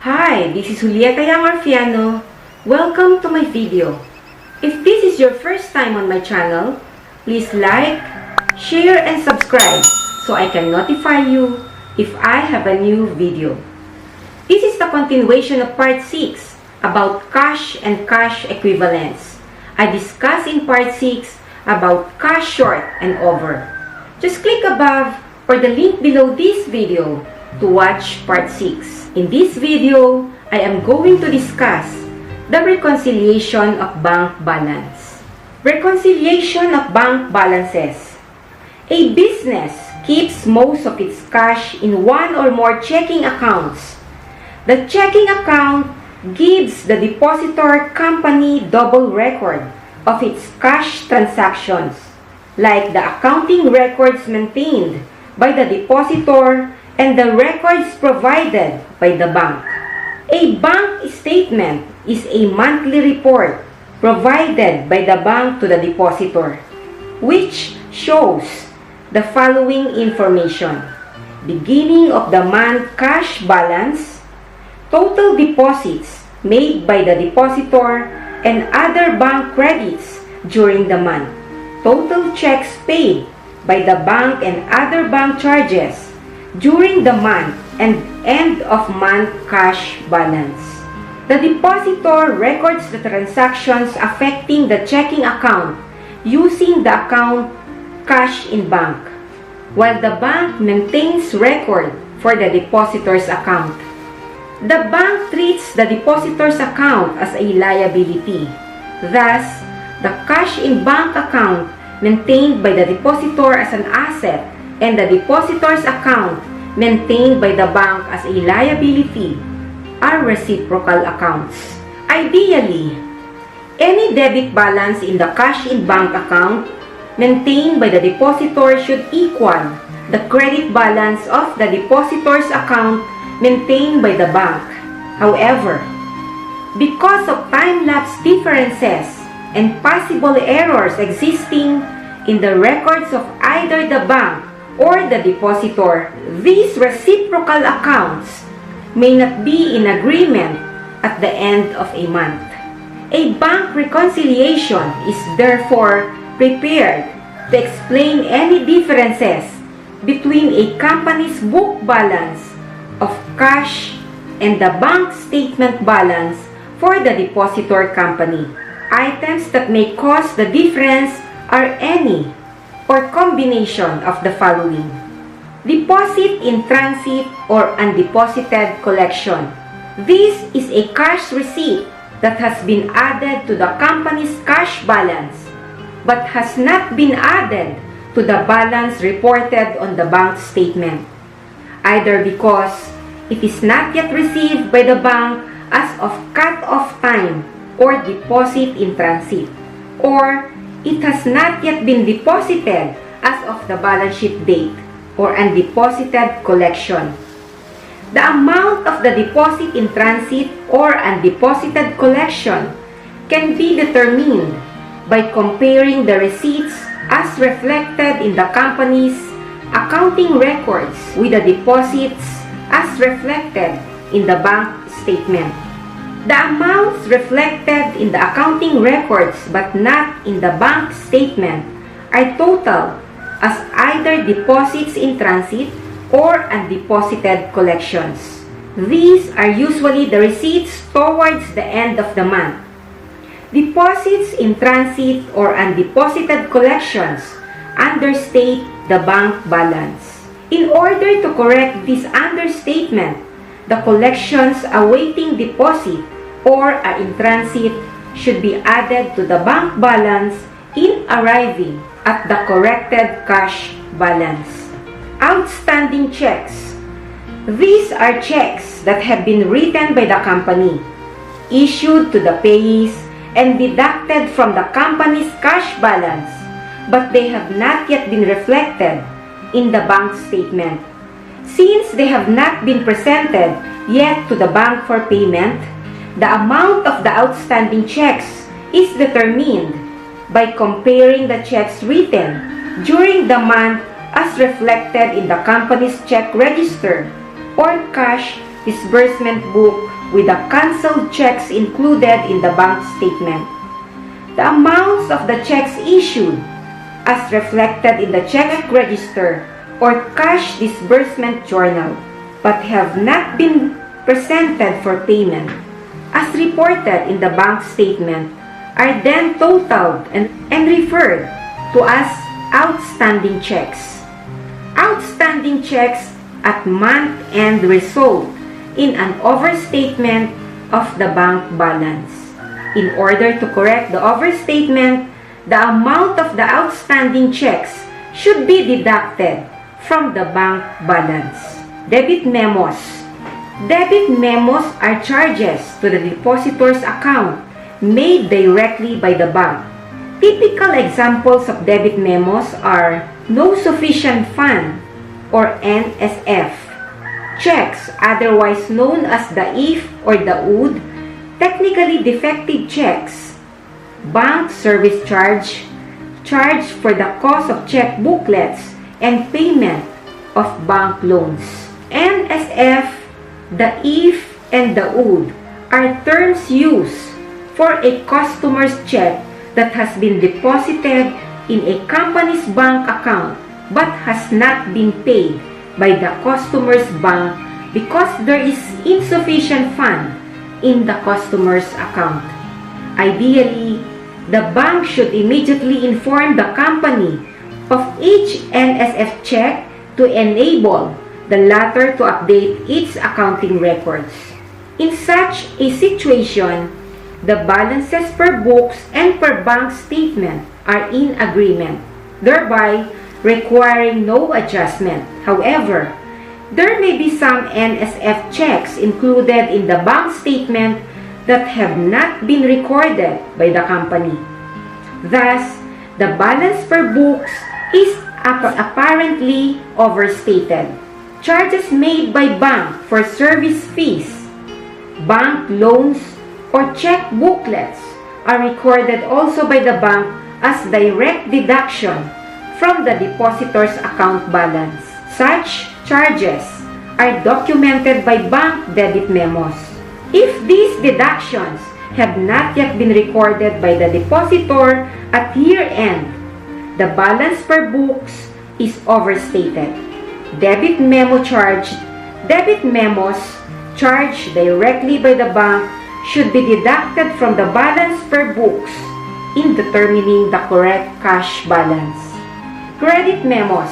Hi, this is Juliet Marfiano. Welcome to my video. If this is your first time on my channel, please like, share, and subscribe so I can notify you if I have a new video. This is the continuation of part 6 about cash and cash equivalents. I discussed in part 6 about cash short and over. Just click above or the link below this video to watch part 6. In this video, I am going to discuss the reconciliation of bank balance. Reconciliation of bank balances. A business keeps most of its cash in one or more checking accounts. The checking account gives the depositor company double record of its cash transactions, like the accounting records maintained by the depositor and the records provided by the bank. A bank statement is a monthly report provided by the bank to the depositor, which shows the following information: beginning of the month cash balance, total deposits made by the depositor and other bank credits during the month, total checks paid by the bank and other bank charges during the month, and end of month cash balance. The depositor records the transactions affecting the checking account using the account cash in bank, while the bank maintains record for the depositor's account. The bank treats the depositor's account as a liability. Thus, the cash in bank account maintained by the depositor as an asset and the depositor's account maintained by the bank as a liability are reciprocal accounts. Ideally, any debit balance in the cash in bank account maintained by the depositor should equal the credit balance of the depositor's account maintained by the bank. However, because of time-lapse differences and possible errors existing in the records of either the bank or the depositor, these reciprocal accounts may not be in agreement at the end of a month. A bank reconciliation is therefore prepared to explain any differences between a company's book balance of cash and the bank statement balance for the depositor company. Items that may cause the difference are any or combination of the following: deposit in transit or undeposited collection. This is a cash receipt that has been added to the company's cash balance but has not been added to the balance reported on the bank statement, either because it is not yet received by the bank as of cut-off time or deposit in transit, or it has not yet been deposited as of the balance sheet date or undeposited collection. The amount of the deposit in transit or undeposited collection can be determined by comparing the receipts as reflected in the company's accounting records with the deposits as reflected in the bank statement. The amounts reflected in the accounting records but not in the bank statement are total as either deposits in transit or undeposited collections. These are usually the receipts towards the end of the month. Deposits in transit or undeposited collections understate the bank balance. In order to correct this understatement, the collections awaiting deposit or are in transit should be added to the bank balance in arriving at the corrected cash balance. Outstanding checks. These are checks that have been written by the company, issued to the payees, and deducted from the company's cash balance, but they have not yet been reflected in the bank statement. Since they have not been presented yet to the bank for payment, the amount of the outstanding checks is determined by comparing the checks written during the month as reflected in the company's check register or cash disbursement book with the canceled checks included in the bank statement. The amounts of the checks issued as reflected in the check register or cash disbursement journal but have not been presented for payment as reported in the bank statement are then totaled and referred to as outstanding checks. Outstanding checks at month-end result in an overstatement of the bank balance. In order to correct the overstatement, the amount of the outstanding checks should be deducted from the bank balance. Debit memos. Debit memos are charges to the depositor's account made directly by the bank. Typical examples of debit memos are no sufficient fund or NSF, checks otherwise known as the if or the would, technically defective checks, bank service charge, charge for the cost of check booklets and payment of bank loans. NSF, the if, and the would are terms used for a customer's check that has been deposited in a company's bank account but has not been paid by the customer's bank because there is insufficient fund in the customer's account. Ideally, the bank should immediately inform the company of each NSF check to enable the latter to update its accounting records. In such a situation, the balances per books and per bank statement are in agreement, thereby requiring no adjustment. However, there may be some NSF checks included in the bank statement that have not been recorded by the company. Thus, the balance per books is apparently overstated. Charges made by bank for service fees, bank loans, or check booklets are recorded also by the bank as direct deduction from the depositor's account balance. Such charges are documented by bank debit memos. If these deductions have not yet been recorded by the depositor at year-end, the balance per books is overstated. Debit memos charged directly by the bank should be deducted from the balance per books in determining the correct cash balance. Credit memos.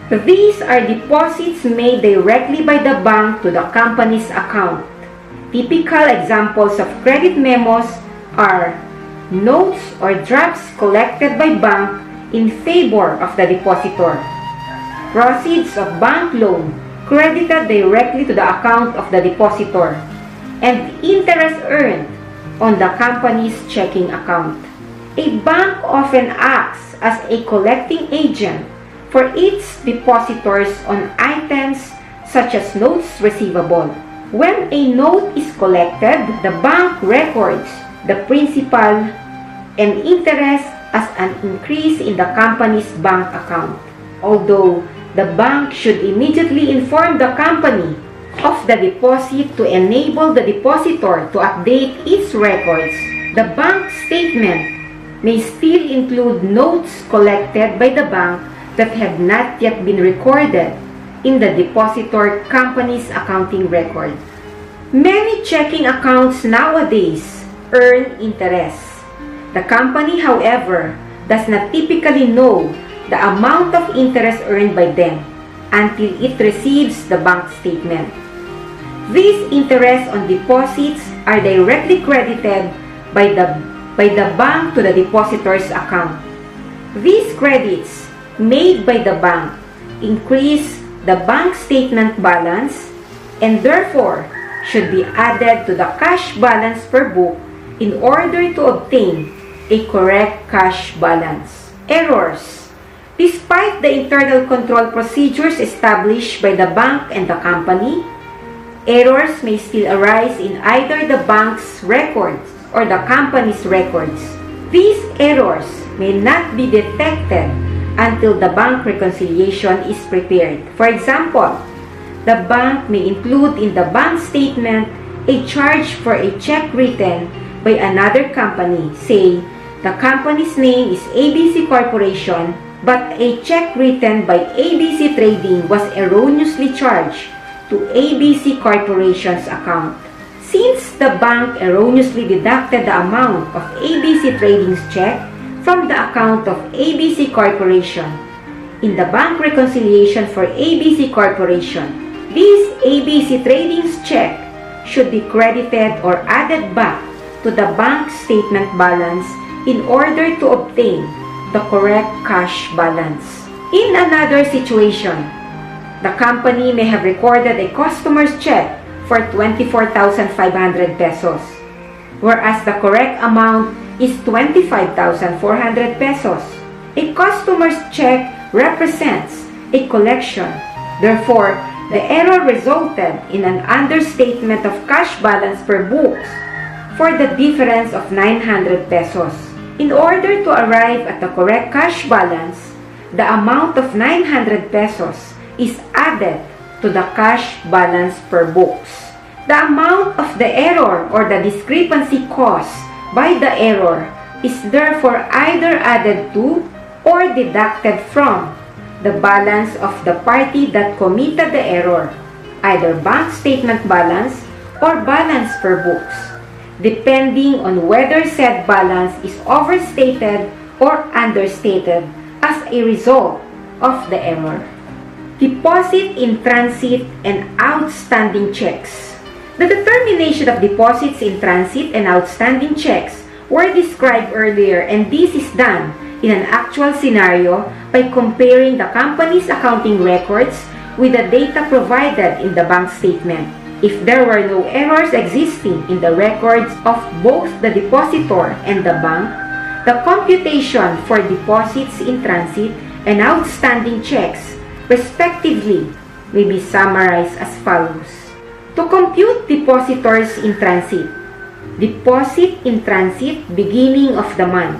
These are deposits made directly by the bank to the company's account. Typical examples of credit memos are notes or drafts collected by bank in favor of the depositor, proceeds of bank loan credited directly to the account of the depositor, and interest earned on the company's checking account. A bank often acts as a collecting agent for its depositors on items such as notes receivable. When a note is collected, the bank records the principal and interest as an increase in the company's bank account. Although the bank should immediately inform the company of the deposit to enable the depositor to update its records, the bank statement may still include notes collected by the bank that have not yet been recorded in the depositor company's accounting record. Many checking accounts nowadays earn interest. The company, however, does not typically know the amount of interest earned by them until it receives the bank statement. These interest on deposits are directly credited by the bank to the depositor's account. These credits made by the bank increase the bank statement balance and therefore should be added to the cash balance per book in order to obtain a correct cash balance. Errors. Despite the internal control procedures established by the bank and the company, errors may still arise in either the bank's records or the company's records. These errors may not be detected until the bank reconciliation is prepared. For example, the bank may include in the bank statement a charge for a check written by another company, say the company's name is ABC Corporation, but a check written by ABC Trading was erroneously charged to ABC Corporation's account. Since the bank erroneously deducted the amount of ABC Trading's check from the account of ABC Corporation, in the bank reconciliation for ABC Corporation, this ABC Trading's check should be credited or added back to the bank statement balance in order to obtain the correct cash balance. In another situation, the company may have recorded a customer's check for 24,500 pesos, whereas the correct amount is 25,400 pesos. A customer's check represents a collection. Therefore, the error resulted in an understatement of cash balance per books for the difference of 900 pesos. In order to arrive at the correct cash balance, the amount of 900 pesos is added to the cash balance per books. The amount of the error or the discrepancy caused by the error is therefore either added to or deducted from the balance of the party that committed the error, either bank statement balance or balance per books, depending on whether said balance is overstated or understated as a result of the error. Deposit in transit and outstanding checks. The determination of deposits in transit and outstanding checks were described earlier, and this is done in an actual scenario by comparing the company's accounting records with the data provided in the bank statement. If there were no errors existing in the records of both the depositor and the bank, the computation for deposits in transit and outstanding checks, respectively, may be summarized as follows. To compute depositors in transit: deposit in transit beginning of the month.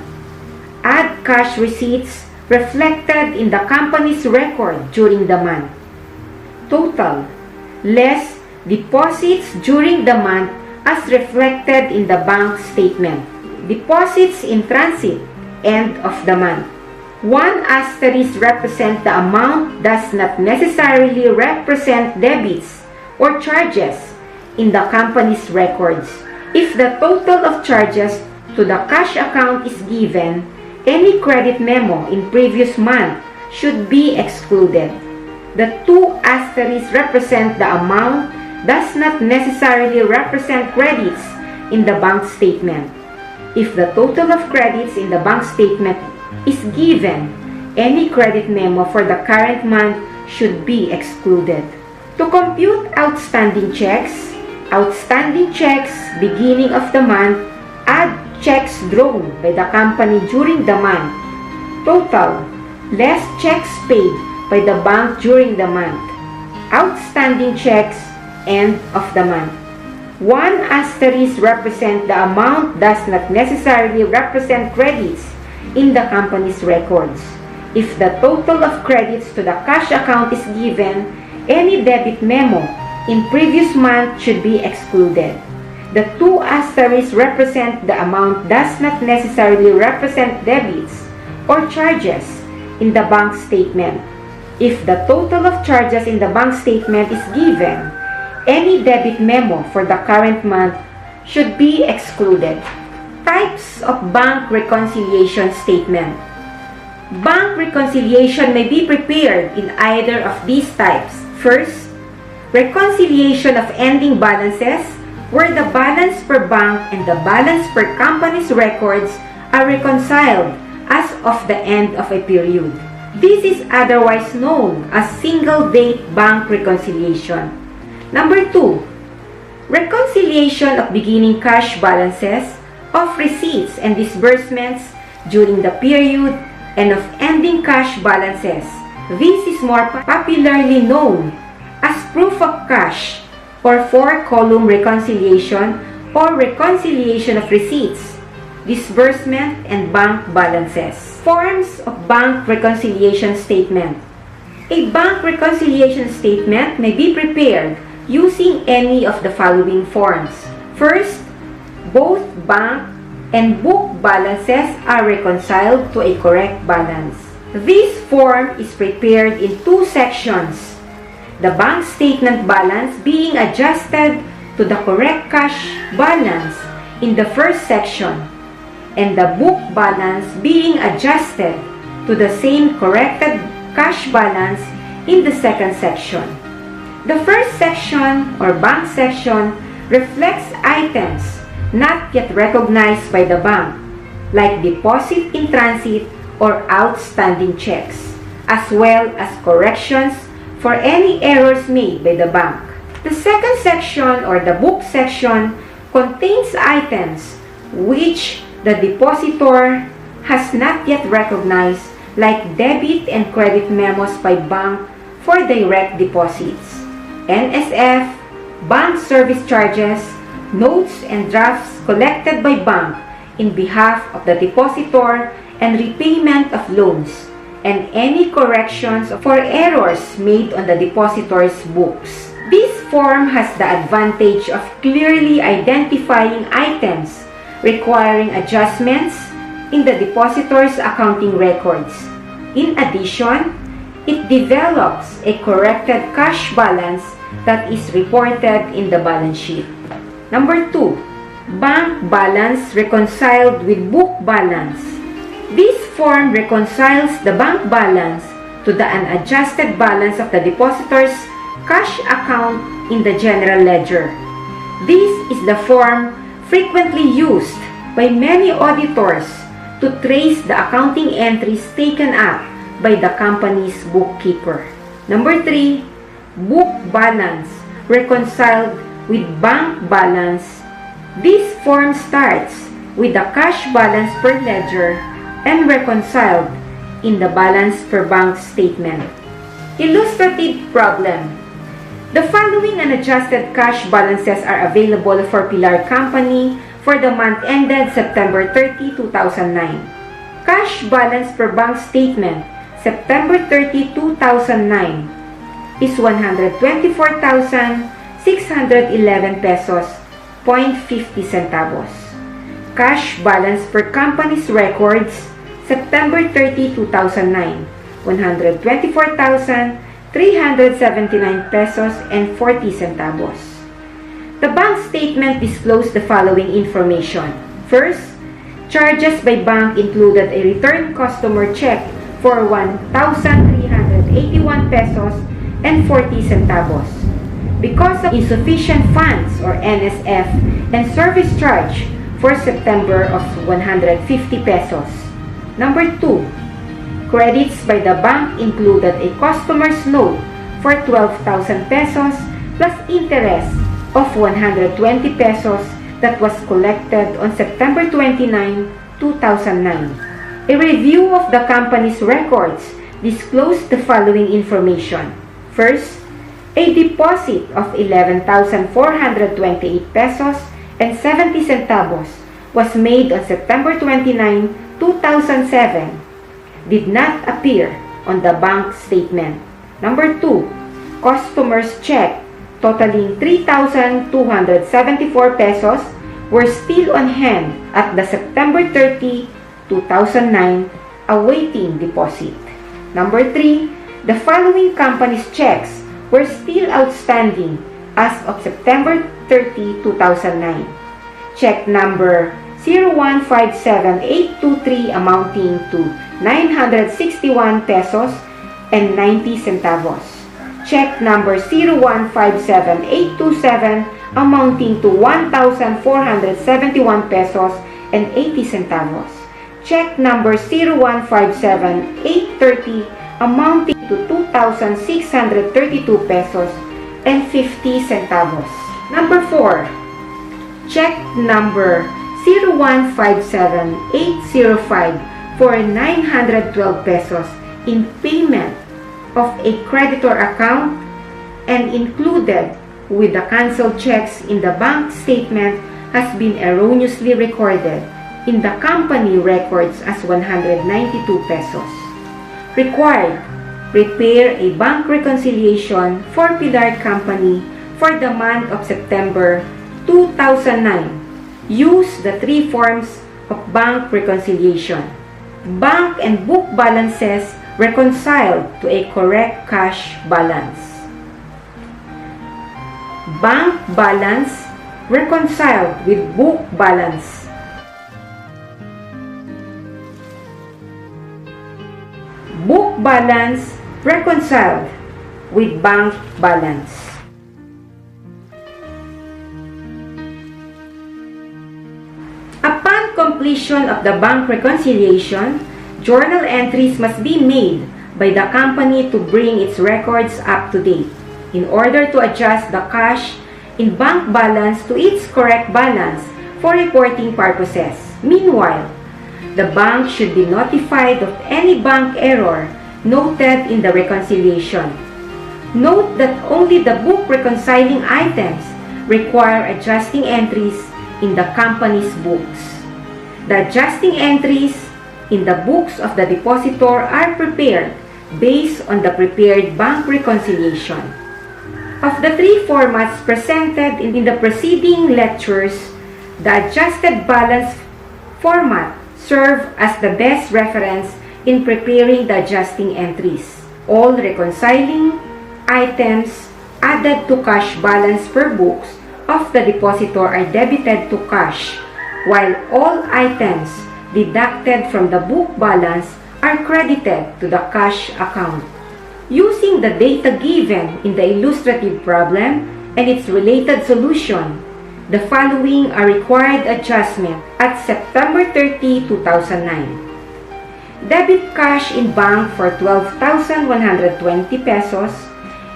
Add cash receipts reflected in the company's record during the month. Total less deposits during the month as reflected in the bank statement. Deposits in transit end of the month. One asterisk represents the amount does not necessarily represent debits or charges in the company's records. If the total of charges to the cash account is given, any credit memo in previous month should be excluded. The two asterisks represent the amount does not necessarily represent credits in the bank statement. If the total of credits in the bank statement is given, any credit memo for the current month should be excluded. To compute outstanding checks beginning of the month, add checks drawn by the company during the month. Total less checks paid by the bank during the month. Outstanding checks end of the month. One asterisk represents the amount does not necessarily represent credits in the company's records. If the total of credits to the cash account is given, any debit memo in previous month should be excluded. The two asterisks represent the amount does not necessarily represent debits or charges in the bank statement. If the total of charges in the bank statement is given, any debit memo for the current month should be excluded. Types of bank reconciliation statement. Bank reconciliation may be prepared in either of these types. First, reconciliation of ending balances, where the balance per bank and the balance per company's records are reconciled as of the end of a period. This is otherwise known as single-date bank reconciliation. Number 2, reconciliation of beginning cash balances, of receipts and disbursements during the period, and of ending cash balances. This is more popularly known as proof of cash or 4-column reconciliation or reconciliation of receipts, disbursement, and bank balances. Forms of bank reconciliation statement. A bank reconciliation statement may be prepared using any of the following forms. First, both bank and book balances are reconciled to a correct balance. This form is prepared in two sections, the bank statement balance being adjusted to the correct cash balance in the first section, and the book balance being adjusted to the same corrected cash balance in the second section. The first section or bank section reflects items not yet recognized by the bank, like deposit in transit or outstanding checks, as well as corrections for any errors made by the bank. The second section or the book section contains items which the depositor has not yet recognized, like debit and credit memos by bank for direct deposits, NSF, bank service charges, notes and drafts collected by bank in behalf of the depositor and repayment of loans, and any corrections for errors made on the depositor's books. This form has the advantage of clearly identifying items requiring adjustments in the depositor's accounting records. In addition, it develops a corrected cash balance that is reported in the balance sheet. Number 2, bank balance reconciled with book balance. This form reconciles the bank balance to the unadjusted balance of the depositor's cash account in the general ledger. This is the form frequently used by many auditors to trace the accounting entries taken up by the company's bookkeeper. Number 3, book balance reconciled with bank balance. This form starts with the cash balance per ledger and reconciled in the balance per bank statement. Illustrative problem. The following unadjusted cash balances are available for Pilar Company for the month ended September 30, 2009. Cash balance per bank statement September 30, 2009 is 124,611 pesos, 0.50 centavos. Cash balance per company's records September 30, 2009, 124,379 pesos and 40 centavos. The bank statement disclosed the following information. First, charges by bank included a return customer check for 1,381 pesos and 40 centavos because of insufficient funds or NSF and service charge for September of 150 pesos. Number 2, credits by the bank included a customer's note for 12,000 pesos plus interest of 120 pesos that was collected on September 29, 2009. A review of the company's records disclosed the following information. First, a deposit of 11,428 pesos and 70 centavos was made on September 29, 2007. Did not appear on the bank statement. Number 2, customer's check totaling 3,274 pesos were still on hand at the September 30, 2009 awaiting deposit. Number 3, the following company's checks were still outstanding as of September 30, 2009. Check number 0157823 amounting to 961 pesos and 90 centavos. Check number 0157827 amounting to 1,471 pesos and 80 centavos. Check number 0157830 amounting to 2,632 pesos and 50 centavos. Number 4, check number 0157805 for 912 pesos in payment of a creditor account and included with the canceled checks in the bank statement has been erroneously recorded in the company records as 192 pesos. Required, prepare a bank reconciliation for Pilar Company for the month of September 2009. Use the three forms of bank reconciliation. Bank and book balances reconciled to a correct cash balance. Bank balance reconciled with book balance. Book balance reconciled with bank balance. Upon completion of the bank reconciliation, journal entries must be made by the company to bring its records up to date in order to adjust the cash in bank balance to its correct balance for reporting purposes. Meanwhile, the bank should be notified of any bank error noted in the reconciliation. Note that only the book reconciling items require adjusting entries in the company's books. The adjusting entries in the books of the depositor are prepared based on the prepared bank reconciliation. Of the three formats presented in the preceding lectures, the adjusted balance format serves as the best reference in preparing the adjusting entries. All reconciling items added to cash balance per books of the depositor are debited to cash, while all items deducted from the book balance are credited to the cash account. Using the data given in the illustrative problem and its related solution, the following are required adjustments at September 30, 2009. Debit cash in bank for 12,120 pesos,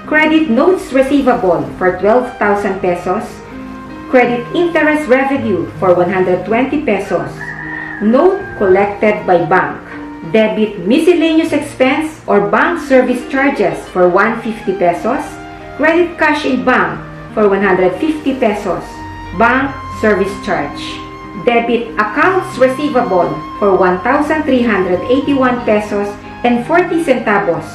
credit notes receivable for 12,000 pesos, credit interest revenue for 120 pesos, note collected by bank, debit miscellaneous expense or bank service charges for 150 pesos, credit cash in bank for 150 pesos, bank service charge, debit accounts receivable for 1,381 pesos and 40 centavos,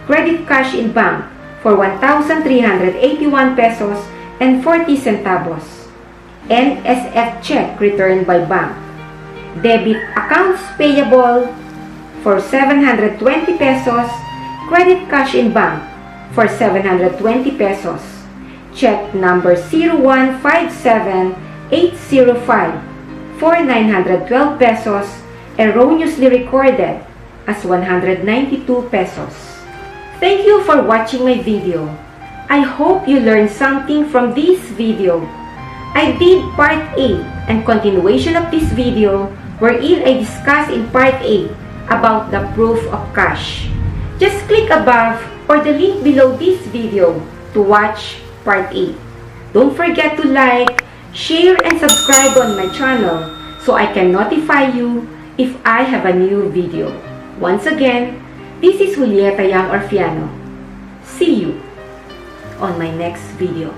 credit cash in bank for 1,381 pesos and 40 centavos, NSF check returned by bank, debit accounts payable for 720 pesos, credit cash in bank for 720 pesos, check number 0157805 for 912 pesos, erroneously recorded as 192 pesos. Thank you for watching my video. I hope you learned something from this video. I did part 8 and continuation of this video wherein I discuss in part 8 about the proof of cash. Just click above or the link below this video to watch part 8. Don't forget to like, share, and subscribe on my channel so I can notify you if I have a new video. Once again, this is Juliet Orfiano. See you on my next video.